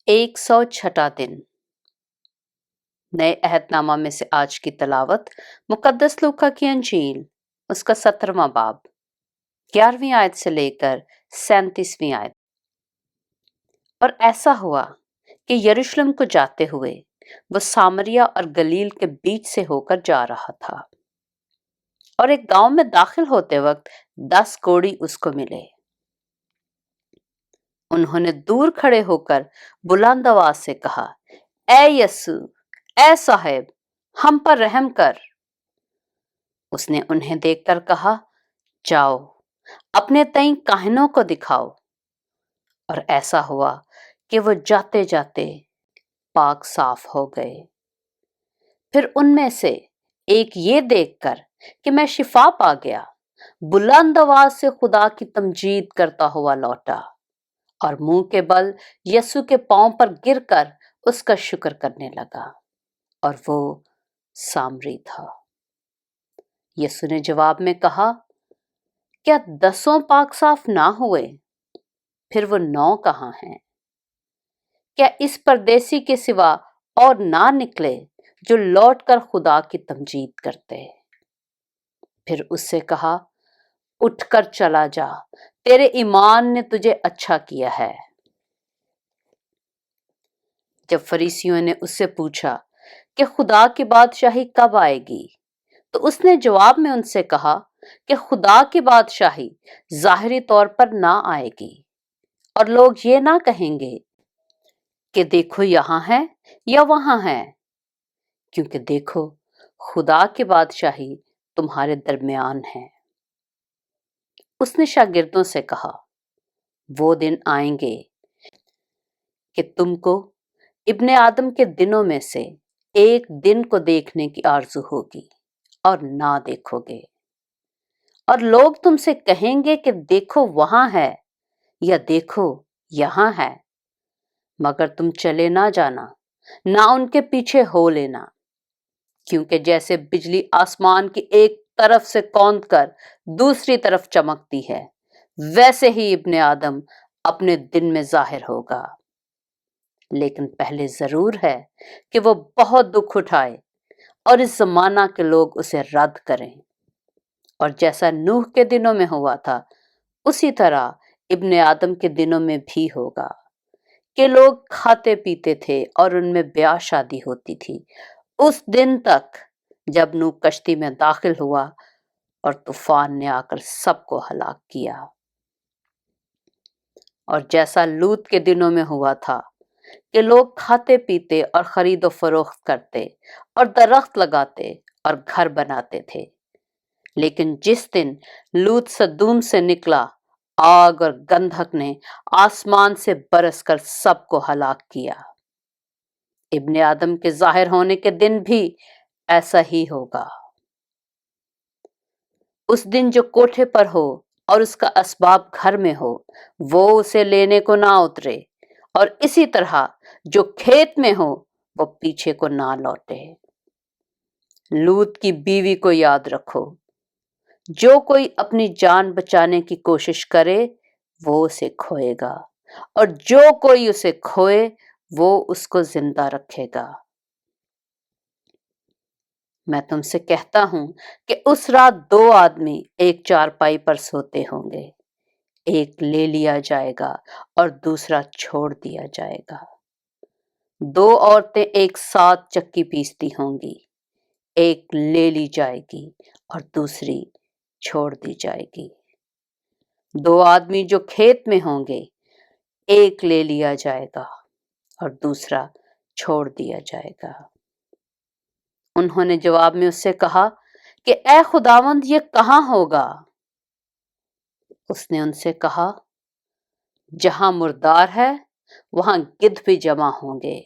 106 दिन। नए अहदनामा में से आज की तलावत मुकद्दस लूका की अंजील उसका 17वां बाब 11वीं आयत से लेकर 37वीं आयत। और ऐसा हुआ कि यरूशलेम को जाते हुए वह सामरिया और गलील के बीच से होकर जा रहा था, और एक गांव में दाखिल होते वक्त 10 कोढ़ी उसको मिले। उन्होंने दूर खड़े होकर बुलंद आवाज से कहा, ए यस्सु, ए साहेब, हम पर रहम कर। उसने उन्हें देखकर कहा, जाओ अपने तई काहिनों को दिखाओ। और ऐसा हुआ कि वो जाते जाते पाक साफ हो गए। फिर उनमें से एक ये देखकर कि मैं शिफा पा गया, बुलंद आवाज से खुदा की तमजीद करता हुआ लौटा और मुंह के बल यस्सु के पांव पर गिरकर उसका शुक्र करने लगा, और वो सामरी था। यस्सु ने जवाब में कहा, क्या 10 पाक साफ ना हुए? फिर वो 9 कहाँ हैं? क्या इस परदेसी के सिवा और ना निकले जो लौटकर खुदा की तमजीद करते? फिर उससे कहा, उठकर चला जा, तेरे ईमान ने तुझे अच्छा किया है। जब फरीसियों ने उससे पूछा कि खुदा की बादशाही कब आएगी, तो उसने जवाब में उनसे कहा कि खुदा की बादशाही जाहिरी तौर पर ना आएगी, और लोग ये ना कहेंगे कि देखो यहाँ है या वहां है, क्योंकि देखो खुदा की बादशाही तुम्हारे दरमियान है। उसने शागिर्दों से कहा, वो दिन आएंगे कि तुमको इब्ने आदम के दिनों में से एक दिन को देखने की आरजू होगी और ना देखोगे, और लोग तुमसे कहेंगे कि देखो वहां है या देखो यहां है, मगर तुम चले ना जाना, ना उनके पीछे हो लेना। क्योंकि जैसे बिजली आसमान की एक तरफ से कौंध कर दूसरी तरफ चमकती है, वैसे ही इब्ने आदम अपने दिन में जाहिर होगा। लेकिन पहले जरूर है कि वो बहुत दुख उठाए और इस जमाना के लोग उसे रद्द करें। और जैसा नूह के दिनों में हुआ था, उसी तरह इब्ने आदम के दिनों में भी होगा, कि लोग खाते पीते थे और उनमें ब्याह शादी होती थी, उस दिन तक जब नूह कश्ती में दाखिल हुआ और तूफान ने आकर सबको हलाक किया। और जैसा लूत के दिनों में हुआ था कि लोग खाते पीते और खरीदो फरोख्त करते और दरख्त लगाते और घर बनाते थे, लेकिन जिस दिन लूत सदूम से निकला, आग और गंधक ने आसमान से बरसकर सबको हलाक किया। इब्ने आदम के जाहिर होने के दिन भी ऐसा ही होगा। उस दिन जो कोठे पर हो और उसका असबाब घर में हो, वो उसे लेने को ना उतरे, और इसी तरह जो खेत में हो वो पीछे को ना लौटे। लूत की बीवी को याद रखो, जो कोई अपनी जान बचाने की कोशिश करे वो उसे खोएगा, और जो कोई उसे खोए वो उसको जिंदा रखेगा। मैं तुमसे कहता हूं कि उस रात 2 आदमी एक चारपाई पर सोते होंगे, एक ले लिया जाएगा और दूसरा छोड़ दिया जाएगा। 2 औरतें एक साथ चक्की पीसती होंगी, एक ले ली जाएगी और दूसरी छोड़ दी जाएगी। 2 आदमी जो खेत में होंगे, एक ले लिया जाएगा और दूसरा छोड़ दिया जाएगा। उन्होंने जवाब में उससे कहा कि ए खुदावंद, ये कहाँ होगा? उसने उनसे कहा, जहां मुर्दार है वहां गिद्ध भी जमा होंगे।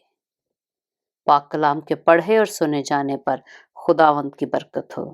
पाक कलाम के पढ़े और सुने जाने पर खुदावंद की बरकत हो।